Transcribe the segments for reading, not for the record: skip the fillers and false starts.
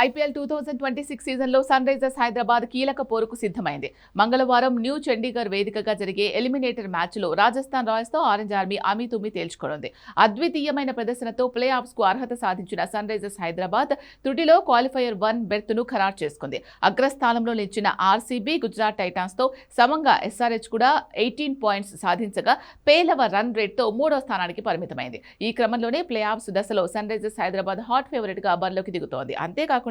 IPL 2026 సీజన్లో sun Risers Hyderabad కీలక పోరుకు సిద్ధమైంది. మంగళవారం న్యూ చండీగఢ్ వేదికగా జరిగే ఎలిమినేటర్ మ్యాచ్లో రాజస్థాన్ రాయల్స్తో ఆరెంజ్ ఆర్మీ అమీతుమీ తేల్చుకోనుంది. అద్వితీయమైన ప్రదర్శనతో ప్లే ఆఫ్స్కు అర్హత సాధించిన సన్ రైజర్స్ హైదరాబాద్ తుడిలో క్వాలిఫైయర్ 1 బెర్త్ను ఖరారు చేసుకుంది. అగ్రస్థానంలో నిలిచిన ఆర్సీబీ, గుజరాత్ టైటాన్స్తో సమంగా ఎస్ఆర్హెచ్ కూడా 18 పాయింట్స్ సాధించగా పేలవ రన్ రేట్తో 3వ స్థానానికి పరిమితమైంది. ఈ క్రమంలోనే ప్లే ఆఫ్స్ దశలో సన్ రైజర్స్ హైదరాబాద్ హాట్ ఫేవరెట్గా బరిలోకి దిగుతోంది. అంతేకాకుండా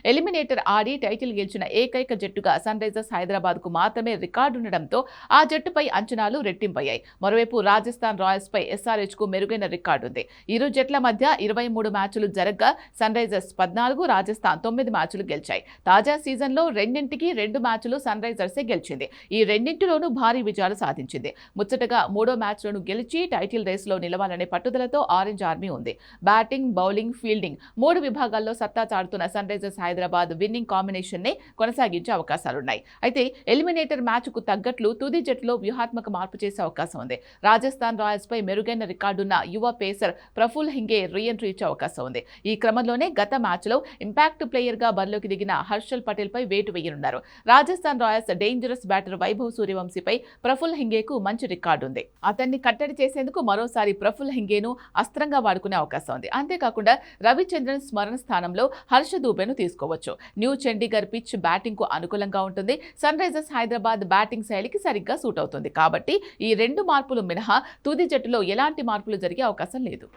ఎలిమినేటర్ ఆడి టైటిల్ గెలిచిన ఏకైక జట్టుగా సన్ రైజర్స్ హైదరాబాద్ కు మాత్రమే రికార్డుండడంతో ఆ జట్టుపై అంచనాలు రెట్టింపయ్యాయి. మరోవైపు రాజస్థాన్ రాయల్స్ పై ఎస్ఆర్హెచ్ కు మెరుగైన రికార్డుంది. ఇరు జట్ల మధ్య 23 మ్యాచ్లు జరగ్గా సన్ రైజర్స్ 14, రాజస్థాన్ 9 మ్యాచ్లు గెలిచాయి. తాజా సీజన్లో రెండింటికి 2 మ్యాచ్లు సన్ రైజర్సే గెలిచింది. ఈ రెండింటిలోనూ భారీ విజయాలు సాధించింది. ముచ్చటగా 3వ మ్యాచ్లను గెలిచి టైటిల్ రేసులో నిలవాలనే పట్టుదలతో ఆరెంజ్ ఆర్మీ ఉంది. బ్యాటింగ్, బౌలింగ్, ఫీల్డింగ్ 3 విభాగాల్లో సత్తా చాటుతున్న sunrisers Hyderabad winning combination ని కొనసాగించే అవకాశాలున్నాయి. అయితే ఎలిమినేటర్ మ్యాచ్ కు తగ్గట్లు తుది జట్టులో వ్యూహాత్మక మార్పు చేసే అవకాశం ఉంది. రాజస్థాన్ రాయల్స్ పై మెరుగైన రికార్డున్న యువ పేసర్ ప్రఫుల్ హింగే రీఎంట్రీ ఇచ్చే అవకాశం ఉంది. ఈ క్రమంలోనే గత మ్యాచ్ లో ఇంపాక్ట్ ప్లేయర్ గా బరిలోకి దిగిన హర్షల్ పటేల్ పై వేటు వేయనున్నారు. Rajasthan royals dangerous batter Vaibhav సూర్యవంశీపై ప్రఫుల్ హింగేకు మంచి రికార్డు ఉంది. అతన్ని కట్టడి చేసేందుకు మరోసారి ప్రఫుల్ హింగేను అస్త్రంగా వాడుకునే అవకాశం ఉంది. అంతేకాకుండా రవిచంద్రన్ స్మరణ స్థానంలో హర్ష దూబేను తీసుకోవచ్చు. న్యూ చండీగఢ్ పిచ్ బ్యాటింగ్ కు అనుకూలంగా ఉంటుంది. సన్ రైజర్స్ హైదరాబాద్ బ్యాటింగ్ శైలికి సరిగ్గా సూట్ అవుతుంది. కాబట్టి ఈ 2 మార్పులు మినహా తుది జట్టులో ఎలాంటి మార్పులు జరిగే అవకాశం లేదు.